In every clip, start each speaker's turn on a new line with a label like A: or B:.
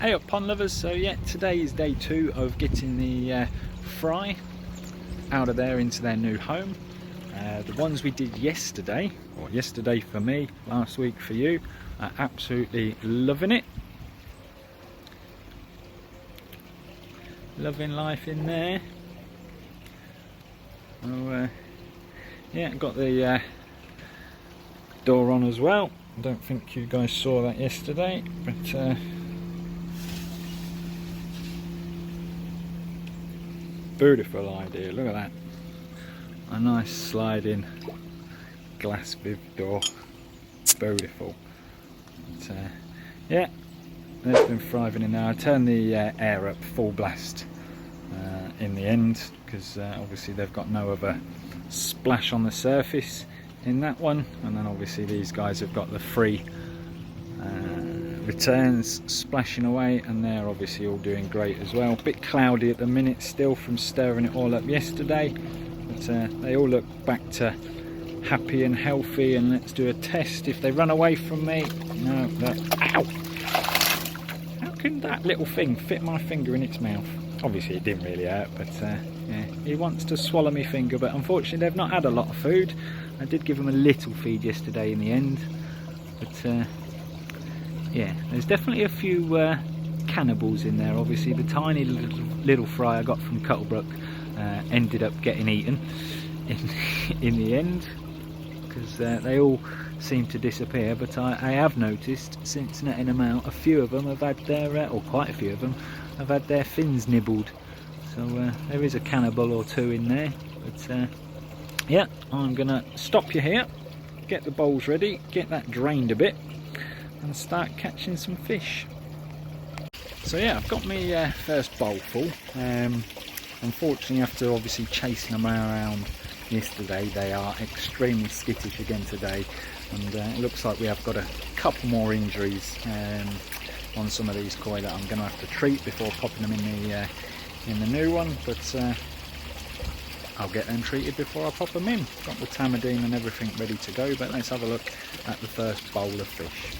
A: Hey up pond lovers, so yeah, today is day 2 of getting the fry out of there into their new home. The ones we did yesterday, or yesterday for me, last week for you, are absolutely loving it. Loving life in there. Oh, yeah, got the door on as well. I don't think you guys saw that yesterday, but beautiful idea, look at that. A nice sliding glass bib door, beautiful. But, yeah, they've been thriving in there. I turned the air up full blast in the end, because obviously they've got no other splash on the surface in that one, and then obviously these guys have got the free returns splashing away, and they're obviously all doing great as well. A bit cloudy at the minute still from stirring it all up yesterday, but they all look back to happy and healthy. And let's do a test. If they run away from me, no, look, ow! How can that little thing fit my finger in its mouth? Obviously it didn't really hurt, but yeah, he wants to swallow my finger, but unfortunately they've not had a lot of food. I did give them a little feed yesterday in the end, but yeah, there's definitely a few cannibals in there. Obviously the tiny little fry I got from Cuttlebrook ended up getting eaten in the end, because they all seem to disappear. But I have noticed since netting them out, a few of them have had their, or quite a few of them, have had their fins nibbled. So there is a cannibal or two in there. But yeah, I'm gonna stop you here, get the bowls ready, get that drained a bit, and start catching some fish. So yeah, I've got my first bowl full. Unfortunately, after obviously chasing them around yesterday, they are extremely skittish again today, and it looks like we have got a couple more injuries on some of these koi that I'm going to have to treat before popping them in the new one. But I'll get them treated before I pop them in. Got the tamidine and everything ready to go, but let's have a look at the first bowl of fish.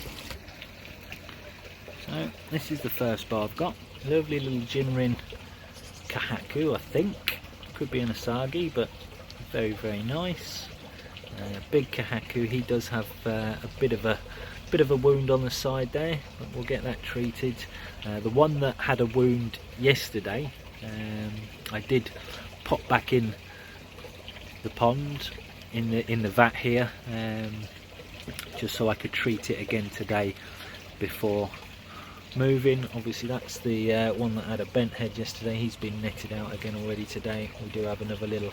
A: So this is the first bar I've got. Lovely little Jinrin Kahaku, I think. Could be an Asagi, but very, very nice. Big Kahaku, he does have a bit of a wound on the side there, but we'll get that treated. The one that had a wound yesterday, I did pop back in the pond in the vat here, just so I could treat it again today before moving. Obviously that's the one that had a bent head yesterday. He's been netted out again already today. We do have another little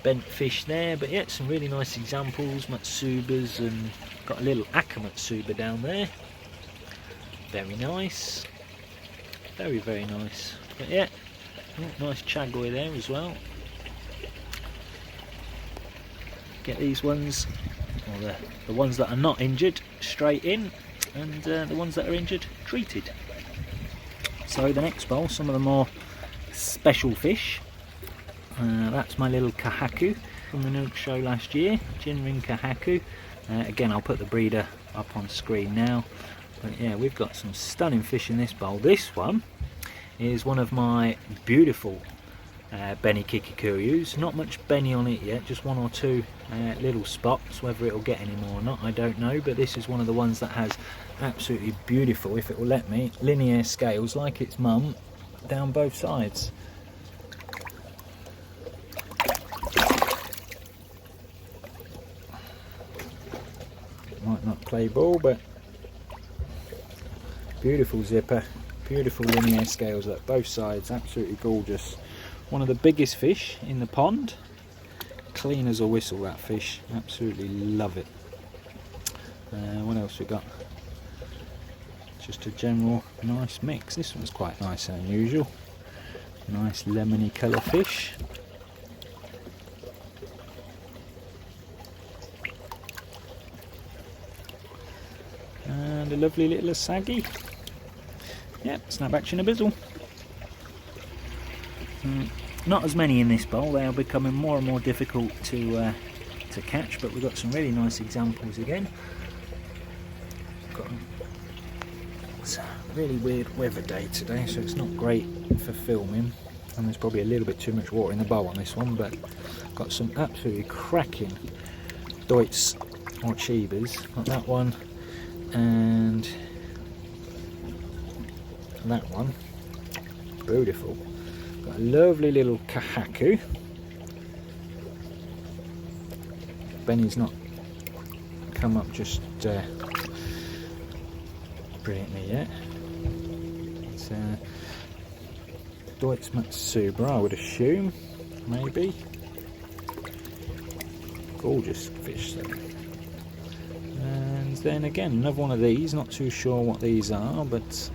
A: bent fish there, but yeah, some really nice examples, Matsubas, and got a little Akamatsuba down there. Very nice, very, very nice. But yeah, nice Chagoi there as well. Get these ones, or the ones that are not injured, straight in, and the ones that are injured, treated. So the next bowl, some of the more special fish. That's my little Kahaku from the Nook show last year, Jinrin Kahaku. Again, I'll put the breeder up on screen now. But yeah, we've got some stunning fish in this bowl. This one is one of my beautiful Benny Kikikuyus. Not much Benny on it yet, just one or two little spots. Whether it'll get any more or not, I don't know, but this is one of the ones that has absolutely beautiful, if it will let me, linear scales like its mum down both sides. Might not play ball, but beautiful zipper, beautiful linear scales at both sides, absolutely gorgeous. One of the biggest fish in the pond, clean as a whistle that fish, absolutely love it. What else we got? Just a general nice mix. This one's quite nice and unusual. Nice lemony colour fish. And a lovely little Asagi. Yep, snap action a bizzle. Not as many in this bowl. They are becoming more and more difficult to catch, but we've got some really nice examples again. Got really weird weather day today, so it's not great for filming, and there's probably a little bit too much water in the bowl on this one, but got some absolutely cracking Deutz or Chibas. Got that one and that one, beautiful. Got a lovely little Kahaku. Benny's not come up just brilliantly yet. It's Deutz Matsuba, I would assume, maybe. Gorgeous fish though. And then again, another one of these, not too sure what these are, but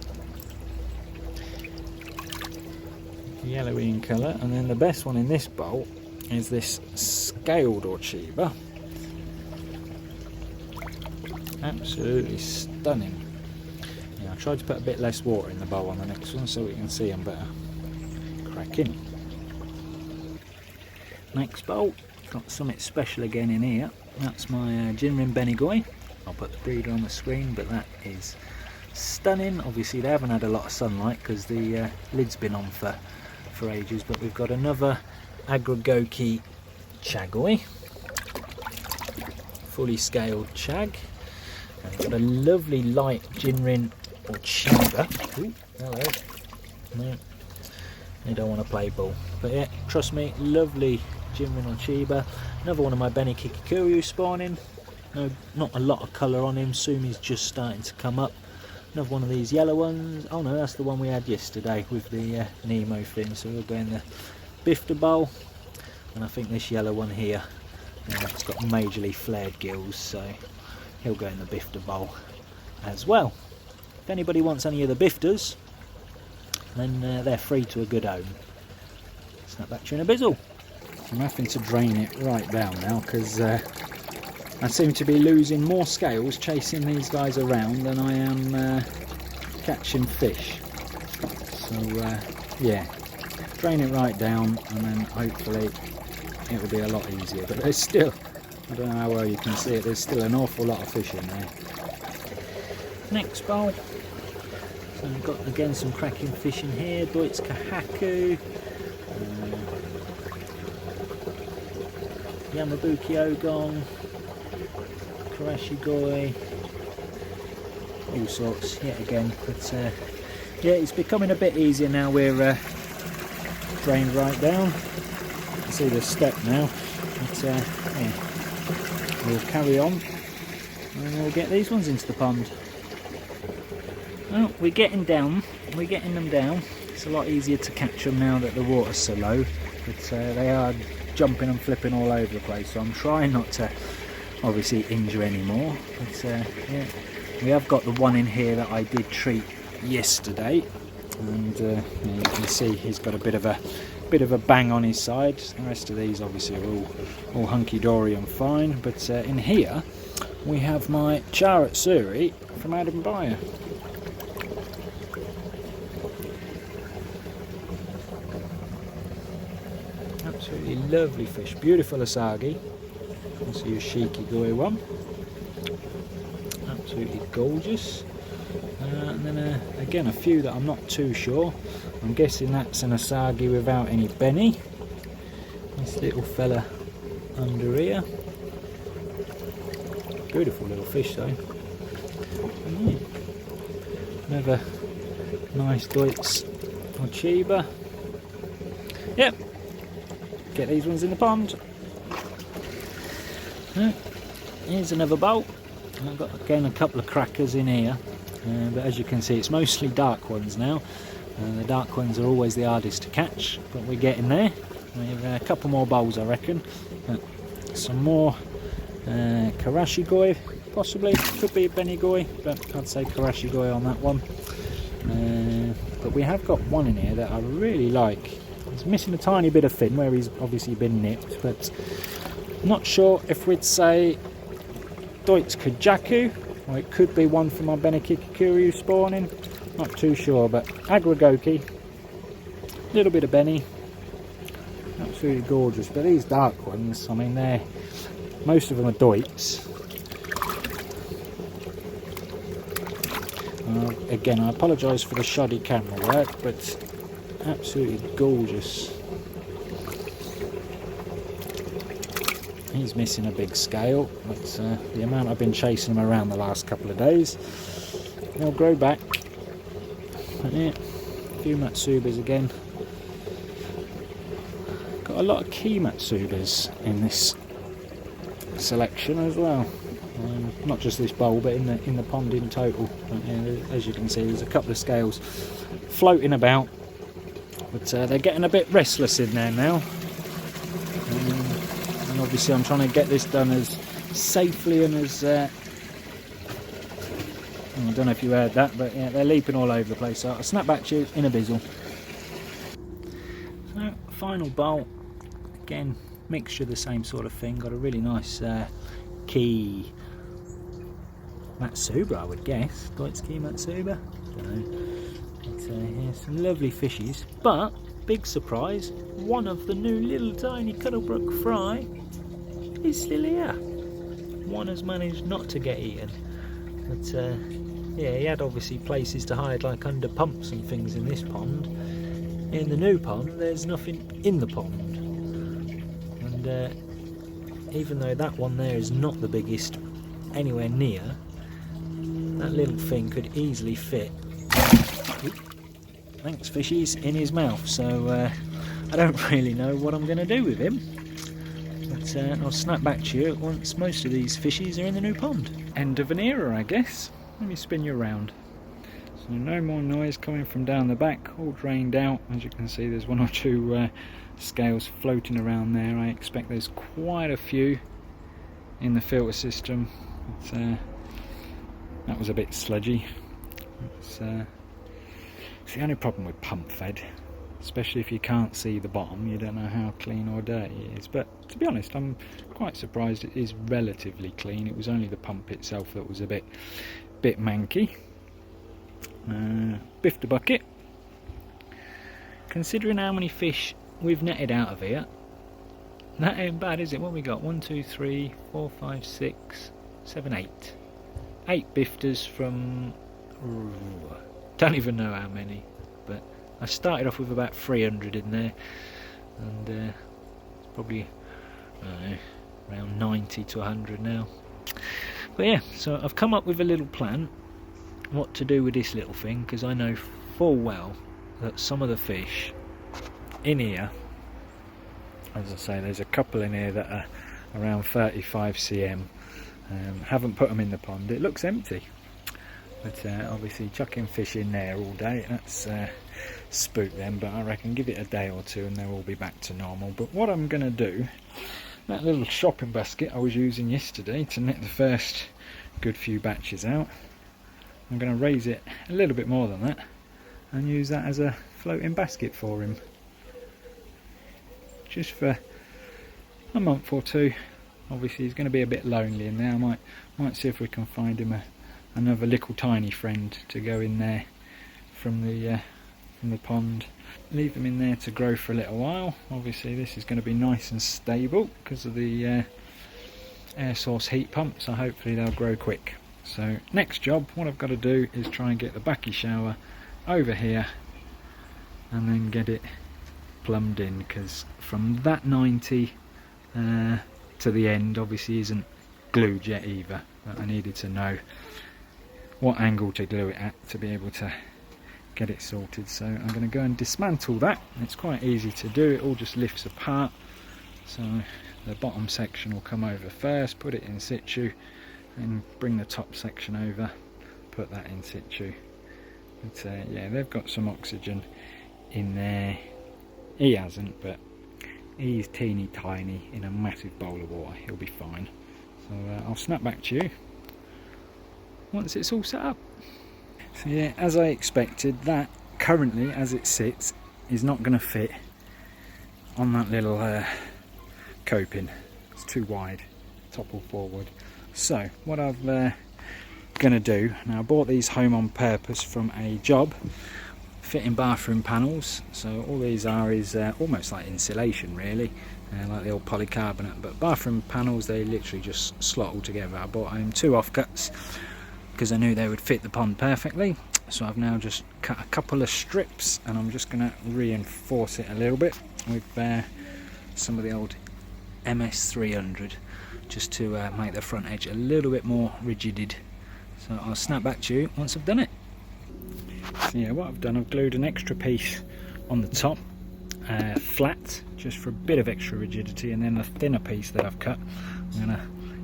A: yellowy in colour. And then the best one in this bowl is this scaled Orchiba. Absolutely stunning. Yeah, I tried to put a bit less water in the bowl on the next one so we can see them better. Cracking. Next bowl, got something special again in here. That's my Jinrin Benigoi. I'll put the breeder on the screen, but that is stunning. Obviously they haven't had a lot of sunlight because the lid's been on for ages, but we've got another Agragoki Chagoi, fully scaled Chag, and we've got a lovely light Jinrin or Chiba. Ooh, hello. No, they don't want to play ball, but yeah, trust me, lovely Jinrin or Chiba. Another one of my Beni Kikikuru spawning. No, not a lot of colour on him. Sumi's just starting to come up. Another one of these yellow ones. Oh no, that's the one we had yesterday with the Nemo fin. So we'll go in the Bifter bowl. And I think this yellow one here, it's got majorly flared gills, so he'll go in the Bifter bowl as well. If anybody wants any of the Bifters, then they're free to a good home. Snap back to you in a bizzle. I'm having to drain it right down now because I seem to be losing more scales chasing these guys around than I am catching fish. So yeah, drain it right down and then hopefully it will be a lot easier. But there's still, I don't know how well you can see it, there's still an awful lot of fish in there. Next bowl. So we've got again some cracking fish in here. Deutz Kahaku, Yamabuki Ogong, Karashigoi, all sorts yet again, but yeah, it's becoming a bit easier now we're drained right down. You can see the step now, but yeah, we'll carry on and we'll get these ones into the pond. Well, we're getting them down. It's a lot easier to catch them now that the water's so low, but they are jumping and flipping all over the place, so I'm trying not to obviously injure anymore. But yeah, we have got the one in here that I did treat yesterday, and yeah, you can see he's got a bit of a bang on his side. The rest of these obviously are all hunky-dory and fine, but in here we have my Charat Suri from Edinburgh. Absolutely lovely fish, beautiful Asagi. This is your Shikigoi one, absolutely gorgeous. And then again a few that I'm not too sure. I'm guessing that's an Asagi without any Beni. This little fella under here, beautiful little fish though. And yeah, another nice Deutz Orchiba. Yep, get these ones in the pond. Here's another bowl. I've got again a couple of crackers in here, but as you can see it's mostly dark ones now. The dark ones are always the hardest to catch, but we're getting there. We have a couple more bowls I reckon. Some more Karashigoi possibly, could be a Benigoi, but I'd say Karashigoi on that one. But we have got one in here that I really like. He's missing a tiny bit of fin where he's obviously been nipped, but not sure if we'd say Deutz Kajaku, or it could be one from our Beni Kikikuru spawning. Not too sure, but Agragoki, a little bit of Beni, absolutely gorgeous. But these dark ones, I mean, most of them are Deutz. Again, I apologise for the shoddy camera work, but absolutely gorgeous. He's missing a big scale, but the amount I've been chasing him around the last couple of days, they'll grow back. But yeah, a few Matsubas again. Got a lot of key Matsubas in this selection as well. Not just this bowl, but in the pond in total. But, yeah, as you can see, there's a couple of scales floating about, but they're getting a bit restless in there now. And obviously, I'm trying to get this done as safely and as I don't know if you heard that, but yeah, they're leaping all over the place. So I'll snap back to you in a bizzle. So final bowl, again, mixture of the same sort of thing. Got a really nice key Matsuba, I would guess. Deutz key Matsuba. Don't know. But yeah, some lovely fishies. But big surprise, one of the new little tiny Cuddlebrook fry is still here. One has managed not to get eaten. But yeah, he had obviously places to hide, like under pumps and things in this pond. In the new pond, there's nothing in the pond. And even though that one there is not the biggest anywhere near, that little thing could easily fit, thanks fishies, in his mouth. So I don't really know what I'm going to do with him. But I'll snap back to you once most of these fishies are in the new pond. End of an era, I guess. Let me spin you around. So no more noise coming from down the back, all drained out. As you can see, there's one or two scales floating around there. I expect there's quite a few in the filter system. But, that was a bit sludgy. It's the only problem with pump fed, especially if you can't see the bottom. You don't know how clean or dirty it is. But to be honest, I'm quite surprised it is relatively clean. It was only the pump itself that was a bit manky. Biffed a bucket. Considering how many fish we've netted out of here, that ain't bad, is it? What we got? 1, 2, 3, 4, 5, 6, 7, 8. 8 bifters from don't even know how many, but I started off with about 300 in there, and it's probably around 90 to 100 now. But yeah, so I've come up with a little plan what to do with this little thing, because I know full well that some of the fish in here, as I say, there's a couple in here that are around 35 cm. Haven't put them in the pond. It looks empty, but obviously chucking fish in there all day, that's spook them. But I reckon give it a day or two and they'll all be back to normal. But what I'm going to do, that little shopping basket I was using yesterday to net the first good few batches out, I'm going to raise it a little bit more than that and use that as a floating basket for him, just for a month or two. Obviously he's going to be a bit lonely in there. I might see if we can find him another little tiny friend to go in there from the pond. Leave him in there to grow for a little while. Obviously this is going to be nice and stable because of the air source heat pump, so hopefully they'll grow quick. So next job, what I've got to do is try and get the Bakki shower over here and then get it plumbed in, because from that 90 to the end obviously isn't glued yet either, but I needed to know what angle to glue it at to be able to get it sorted. So I'm going to go and dismantle that. It's quite easy to do, it all just lifts apart. So the bottom section will come over first, put it in situ, and bring the top section over, put that in situ. But yeah, they've got some oxygen in there. He hasn't, but he's teeny tiny in a massive bowl of water. He'll be fine. So I'll snap back to you once it's all set up. So yeah, as I expected, that currently as it sits is not going to fit on that little coping. It's too wide, topple forward. So what I'm going to do, now I bought these home on purpose from a job fitting bathroom panels. So all these are is almost like insulation really, like the old polycarbonate, but bathroom panels, they literally just slot all together. I bought 2 offcuts because I knew they would fit the pond perfectly. So I've now just cut a couple of strips, and I'm just going to reinforce it a little bit with some of the old MS300, just to make the front edge a little bit more rigid. So I'll snap back to you once I've done it. So yeah, what I've done, I've glued an extra piece on the top, flat, just for a bit of extra rigidity, and then the thinner piece that I've cut, I'm going to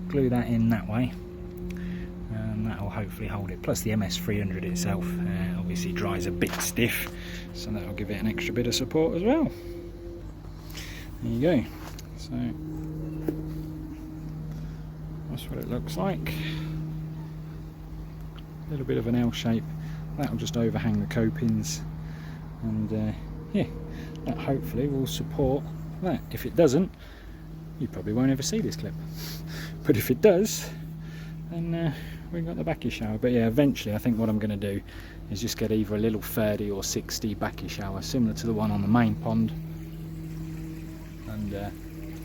A: glue that in that way, and that will hopefully hold it. Plus the MS300 itself obviously dries a bit stiff, so that will give it an extra bit of support as well. There you go. So that's what it looks like. A little bit of an L shape. That will just overhang the copings, and yeah, that hopefully will support that. If it doesn't, you probably won't ever see this clip. But if it does, then we've got the Bakki shower. But yeah, eventually I think what I'm going to do is just get either a little 30 or 60 Bakki shower, similar to the one on the main pond, and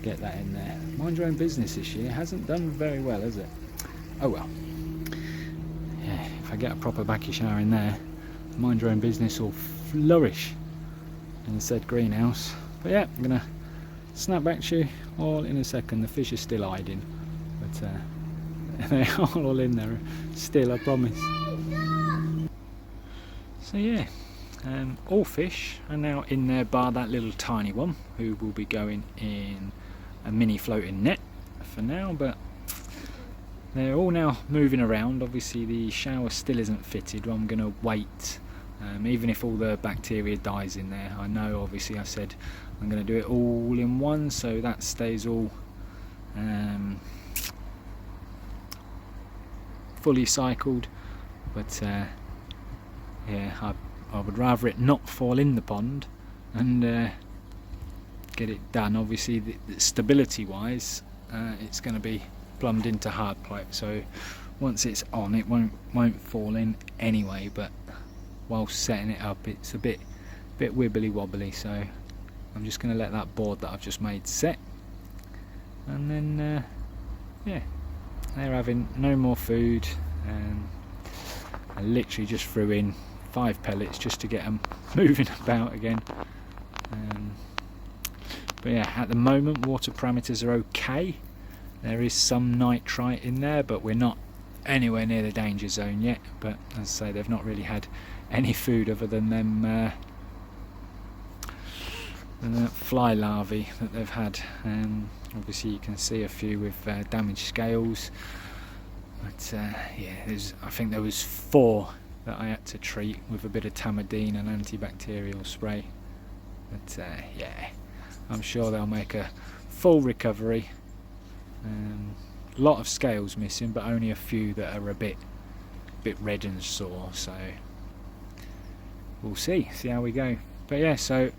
A: get that in there. Mind your own business this year hasn't done very well, has it? Oh well. Yeah, if I get a proper Bakki shower in there, mind your own business will flourish in said greenhouse. But yeah, I'm gonna snap back to you all in a second. The fish are still hiding, but they are all in there still, I promise. So yeah, all fish are now in there, bar that little tiny one, who will be going in a mini floating net for now. But they're all now moving around. Obviously the shower still isn't fitted. I'm going to wait, even if all the bacteria dies in there. I know obviously I said I'm going to do it all in one, so that stays all fully cycled. But yeah, I would rather it not fall in the pond and get it done. Obviously the stability wise, it's going to be plumbed into hard pipe, so once it's on it won't fall in anyway, but while setting it up it's a bit wibbly wobbly, so I'm just going to let that board that I've just made set, and then yeah, they're having no more food, and I literally just threw in 5 pellets just to get them moving about again. But yeah, at the moment water parameters are okay. There is some nitrite in there, but we're not anywhere near the danger zone yet. But as I say, they've not really had any food other than them fly larvae that they've had. Obviously you can see a few with damaged scales. But yeah, I think there was 4 that I had to treat with a bit of Tamidine and antibacterial spray. But yeah, I'm sure they'll make a full recovery. A lot of scales missing, but only a few that are a bit red and sore, so we'll see how we go. But yeah, so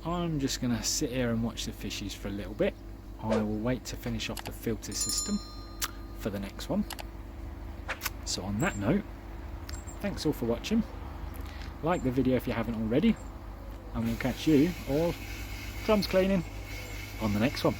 A: I'm just gonna sit here and watch the fishies for a little bit. I will wait to finish off the filter system for the next one. So on that note, thanks all for watching. Like the video if you haven't already, and we'll catch you all drums cleaning on the next one.